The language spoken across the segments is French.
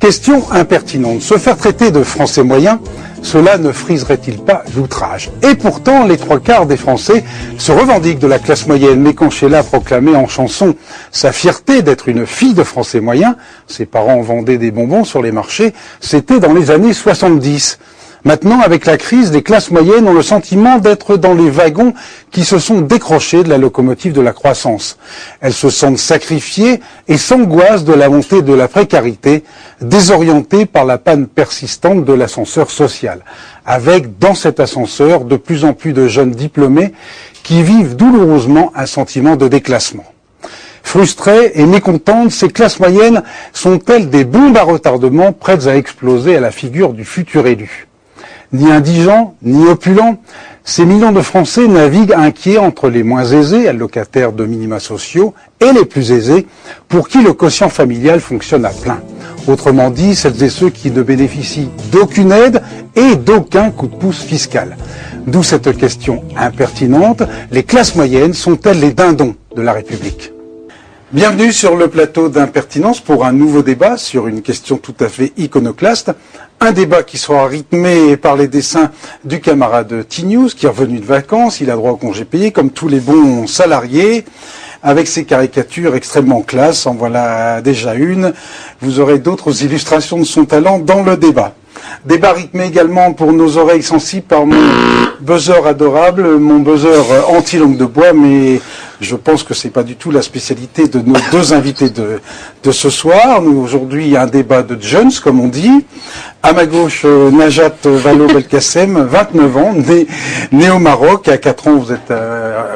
Question impertinente. Se faire traiter de français moyen, cela ne friserait-il pas l'outrage? Et pourtant, les 3/4 des Français se revendiquent de la classe moyenne. Mais quand Sheila proclamait en chanson sa fierté d'être une fille de français moyen, ses parents vendaient des bonbons sur les marchés, c'était dans les années 70. Maintenant, avec la crise, les classes moyennes ont le sentiment d'être dans les wagons qui se sont décrochés de la locomotive de la croissance. Elles se sentent sacrifiées et s'angoissent de la montée de la précarité, désorientées par la panne persistante de l'ascenseur social. Avec, dans cet ascenseur, de plus en plus de jeunes diplômés qui vivent douloureusement un sentiment de déclassement. Frustrées et mécontentes, ces classes moyennes sont-elles des bombes à retardement prêtes à exploser à la figure du futur élu? Ni indigents, ni opulents, ces millions de Français naviguent inquiets entre les moins aisés, allocataires de minima sociaux, et les plus aisés, pour qui le quotient familial fonctionne à plein. Autrement dit, celles et ceux qui ne bénéficient d'aucune aide et d'aucun coup de pouce fiscal. D'où cette question impertinente, les classes moyennes sont-elles les dindons de la République ? Bienvenue sur le plateau d'Impertinence pour un nouveau débat sur une question tout à fait iconoclaste. Un débat qui sera rythmé par les dessins du camarade T-News qui est revenu de vacances. Il a droit au congé payé comme tous les bons salariés, avec ses caricatures extrêmement classe. En voilà déjà une. Vous aurez d'autres illustrations de son talent dans le débat. Débat rythmé également pour nos oreilles sensibles par mon buzzer adorable, mon buzzer anti-langue de bois, mais je pense que c'est pas du tout la spécialité de nos deux invités de ce soir. Nous, aujourd'hui, un débat de jeunes, comme on dit. À ma gauche, Najat Vallaud-Belkacem, 29 ans, né au Maroc. À 4 ans,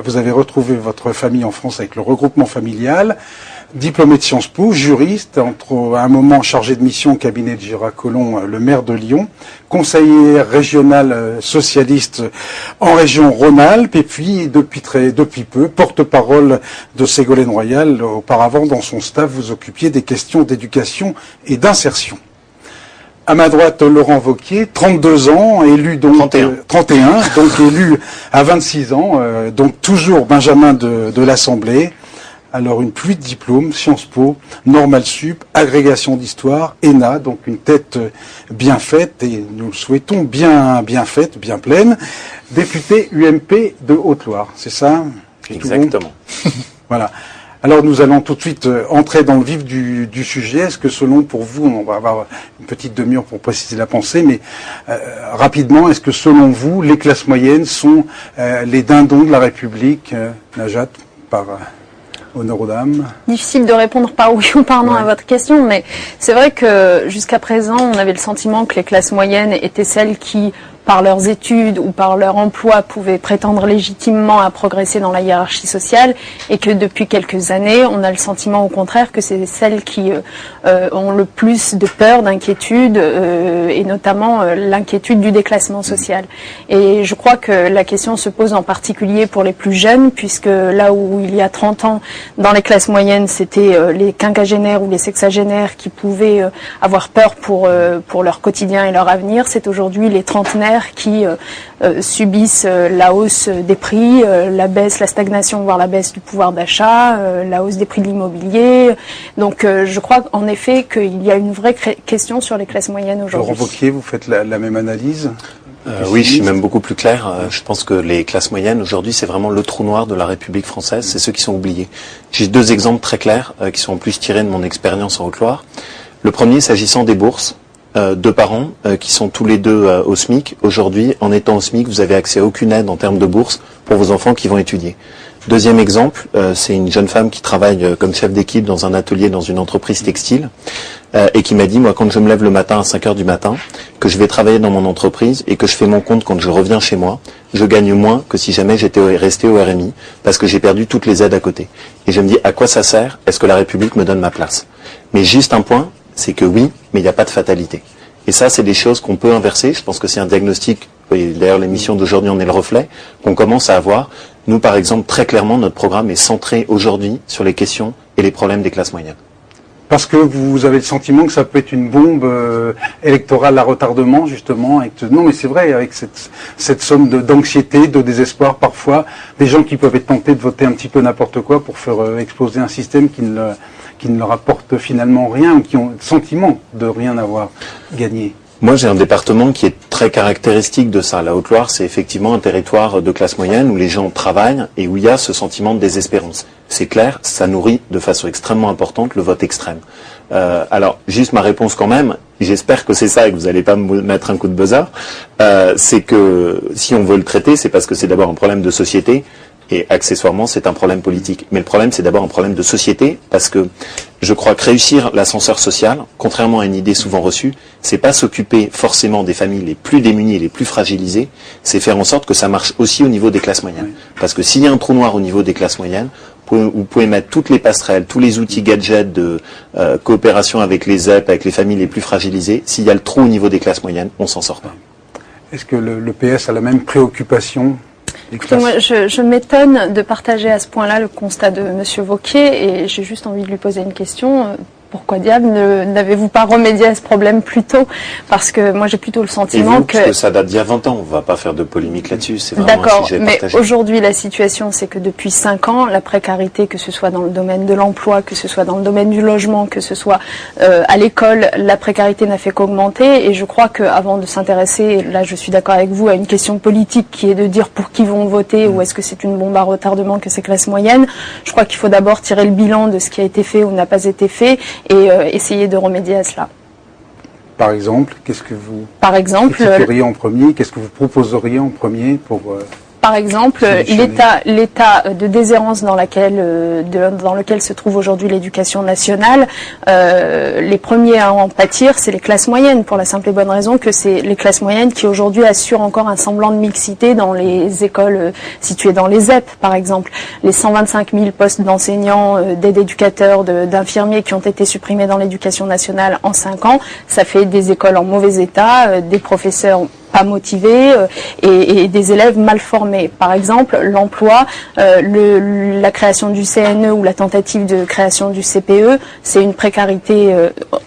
vous avez retrouvé votre famille en France avec le regroupement familial. Diplômé de Sciences Po, juriste, entre un moment chargé de mission au cabinet de Gérard Collomb, le maire de Lyon, conseiller régional socialiste en région Rhône-Alpes, et puis depuis peu, porte-parole de Ségolène Royal. Auparavant, dans son staff, vous occupiez des questions d'éducation et d'insertion. À ma droite, Laurent Wauquiez, 32 ans, élu donc 31, donc élu à 26 ans, donc toujours Benjamin de l'Assemblée. Alors une pluie de diplômes, Sciences Po, Normal Sup, agrégation d'histoire, ENA, donc une tête bien faite, et nous le souhaitons bien faite, bien pleine. Député UMP de Haute-Loire, c'est ça? Exactement. Voilà. Alors nous allons tout de suite entrer dans le vif du sujet. Est-ce que selon, pour vous, on va avoir une petite demi-heure pour préciser la pensée, mais rapidement, est-ce que selon vous, les classes moyennes sont les dindons de la République? Najat, par... honneur aux dames. Difficile de répondre par oui ou par non à votre question, mais c'est vrai que jusqu'à présent, on avait le sentiment que les classes moyennes étaient celles qui, par leurs études ou par leur emploi, pouvaient prétendre légitimement à progresser dans la hiérarchie sociale, et que depuis quelques années, on a le sentiment au contraire que c'est celles qui ont le plus de peur, d'inquiétude, et notamment l'inquiétude du déclassement social. Et je crois que la question se pose en particulier pour les plus jeunes, puisque là où il y a 30 ans, dans les classes moyennes, c'était les quinquagénaires ou les sexagénaires qui pouvaient avoir peur pour leur quotidien et leur avenir, c'est aujourd'hui les trentenaires qui subissent la hausse des prix, la stagnation, voire la baisse du pouvoir d'achat, la hausse des prix de l'immobilier. Donc je crois en effet qu'il y a une vraie question sur les classes moyennes aujourd'hui. Laurent Wauquiez, vous faites la même analyse? Oui, je suis même beaucoup plus clair. Je pense que les classes moyennes, aujourd'hui, c'est vraiment le trou noir de la République française. C'est ceux qui sont oubliés. J'ai deux exemples très clairs qui sont en plus tirés de mon expérience en Haute-Loire. Le premier, s'agissant des bourses. Deux parents qui sont tous les deux au SMIC. Aujourd'hui, en étant au SMIC, vous avez accès à aucune aide en termes de bourse pour vos enfants qui vont étudier. Deuxième exemple, c'est une jeune femme qui travaille comme chef d'équipe dans un atelier dans une entreprise textile et qui m'a dit, moi, quand je me lève le matin à 5 heures du matin, que je vais travailler dans mon entreprise et que je fais mon compte quand je reviens chez moi, je gagne moins que si jamais j'étais resté au RMI parce que j'ai perdu toutes les aides à côté. Et je me dis, à quoi ça sert? Est-ce que la République me donne ma place? Mais juste un point, c'est que oui, mais il n'y a pas de fatalité. Et ça, c'est des choses qu'on peut inverser. Je pense que c'est un diagnostic, et d'ailleurs l'émission d'aujourd'hui en est le reflet, qu'on commence à avoir. Nous, par exemple, très clairement, notre programme est centré aujourd'hui sur les questions et les problèmes des classes moyennes. Parce que vous avez le sentiment que ça peut être une bombe électorale à retardement, justement. Non, mais c'est vrai, avec cette somme d'anxiété, de désespoir, parfois, des gens qui peuvent être tentés de voter un petit peu n'importe quoi pour faire exploser un système qui qui ne leur apportent finalement rien ou qui ont le sentiment de rien avoir gagné? Moi, j'ai un département qui est très caractéristique de ça. La Haute-Loire, c'est effectivement un territoire de classe moyenne où les gens travaillent et où il y a ce sentiment de désespérance. C'est clair, ça nourrit de façon extrêmement importante le vote extrême. Alors, juste ma réponse quand même, j'espère que c'est ça et que vous n'allez pas me mettre un coup de buzzer, c'est que si on veut le traiter, c'est parce que c'est d'abord un problème de société et accessoirement, c'est un problème politique. Mais le problème, c'est d'abord un problème de société parce que je crois que réussir l'ascenseur social, contrairement à une idée souvent reçue, c'est pas s'occuper forcément des familles les plus démunies et les plus fragilisées, c'est faire en sorte que ça marche aussi au niveau des classes moyennes. Parce que s'il y a un trou noir au niveau des classes moyennes, vous pouvez mettre toutes les passerelles, tous les outils gadgets de coopération avec les ZEP, avec les familles les plus fragilisées, s'il y a le trou au niveau des classes moyennes, on s'en sort pas. Est-ce que le PS a la même préoccupation? Écoutez, moi, je m'étonne de partager à ce point-là le constat de M. Wauquiez et j'ai juste envie de lui poser une question. Pourquoi diable n'avez-vous pas remédié à ce problème plus tôt? Parce que moi j'ai plutôt le sentiment parce que ça date d'il y a 20 ans, on ne va pas faire de polémique là-dessus, c'est vraiment un sujet partagé. Mais aujourd'hui la situation c'est que depuis 5 ans, la précarité, que ce soit dans le domaine de l'emploi, que ce soit dans le domaine du logement, que ce soit à l'école, la précarité n'a fait qu'augmenter et je crois qu'avant de s'intéresser, là je suis d'accord avec vous, à une question politique qui est de dire pour qui vont voter ou est-ce que c'est une bombe à retardement que ces classes moyennes, je crois qu'il faut d'abord tirer le bilan de ce qui a été fait ou n'a pas été fait et essayer de remédier à cela. Par exemple, qu'est-ce que vous critiqueriez en premier? Qu'est-ce que vous proposeriez en premier pour par exemple, l'état de déshérence dans lequel se trouve aujourd'hui l'éducation nationale, les premiers à en pâtir, c'est les classes moyennes, pour la simple et bonne raison que c'est les classes moyennes qui aujourd'hui assurent encore un semblant de mixité dans les écoles situées dans les ZEP, par exemple. Les 125 000 postes d'enseignants, d'aides éducateurs, d'infirmiers qui ont été supprimés dans l'éducation nationale en 5 ans, ça fait des écoles en mauvais état, des professeurs pas motivés et des élèves mal formés. Par exemple, l'emploi, la création du CNE ou la tentative de création du CPE, c'est une précarité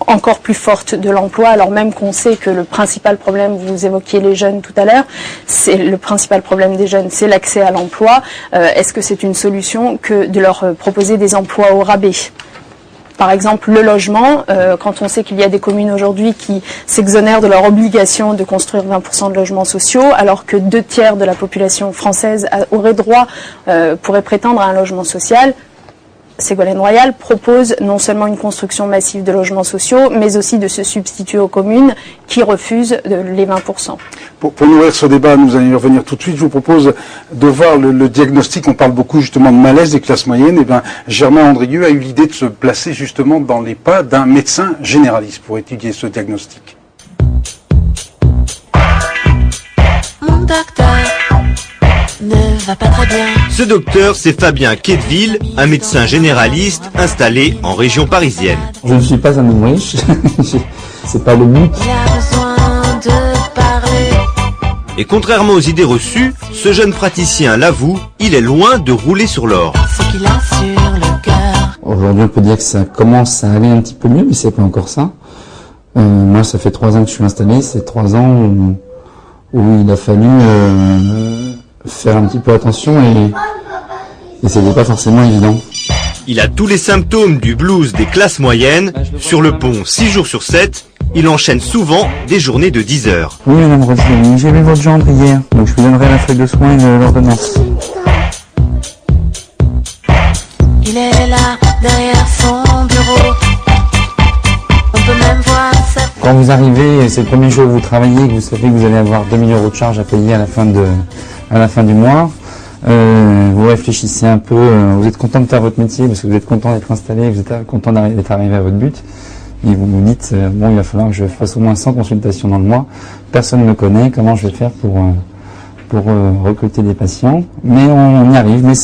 encore plus forte de l'emploi, alors même qu'on sait que le principal problème, vous évoquiez les jeunes tout à l'heure, c'est le principal problème des jeunes, c'est l'accès à l'emploi. Est-ce que c'est une solution que de leur proposer des emplois au rabais ? Par exemple, le logement, quand on sait qu'il y a des communes aujourd'hui qui s'exonèrent de leur obligation de construire 20% de logements sociaux, alors que 2/3 de la population française aurait droit, pourrait prétendre à un logement social, Ségolène Royal propose non seulement une construction massive de logements sociaux, mais aussi de se substituer aux communes qui refusent les 20%. Pour nourrir ce débat, nous allons y revenir tout de suite. Je vous propose de voir le diagnostic. On parle beaucoup justement de malaise des classes moyennes. Eh bien, Germain Andrieux a eu l'idée de se placer justement dans les pas d'un médecin généraliste pour étudier ce diagnostic. Mon docteur ne va pas très bien. Ce docteur, c'est Fabien Quetteville, un médecin généraliste installé en région parisienne. Je ne suis pas un homme riche, c'est pas le but. Il a besoin de parler. Et contrairement aux idées reçues, ce jeune praticien l'avoue, il est loin de rouler sur l'or. Ce qu'il a sur le cœur. Aujourd'hui, on peut dire que ça commence à aller un petit peu mieux, mais c'est pas encore ça. Moi, ça fait 3 ans que je suis installé, c'est 3 ans où il a fallu faire un petit peu attention et c'était pas forcément évident. Il a tous les symptômes du blues des classes moyennes. Sur le pont 6 jours sur 7, il enchaîne souvent des journées de 10 heures. Oui, madame Roselyne, j'ai vu votre gendre hier, donc je vous donnerai la feuille de soins et l'ordonnance. Il est là, derrière son bureau. On peut même voir sa... Quand vous arrivez, c'est le premier jour où vous travaillez, que vous savez que vous allez avoir 2 000 € de charges à payer à la fin du mois. Vous réfléchissez un peu, vous êtes content de faire votre métier parce que vous êtes content d'être installé, vous êtes content d'être arrivé à votre but. Et vous vous dites, bon, il va falloir que je fasse au moins 100 consultations dans le mois. Personne ne me connaît, comment je vais faire pour recruter des patients. Mais on y arrive. Mais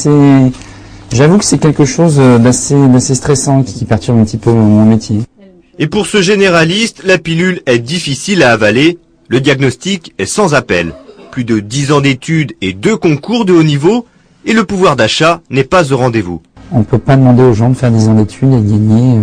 j'avoue que c'est quelque chose d'assez stressant qui perturbe un petit peu mon métier. Et pour ce généraliste, la pilule est difficile à avaler. Le diagnostic est sans appel. Plus de 10 ans d'études et 2 concours de haut niveau, et le pouvoir d'achat n'est pas au rendez-vous. On ne peut pas demander aux gens de faire 10 ans d'études et de gagner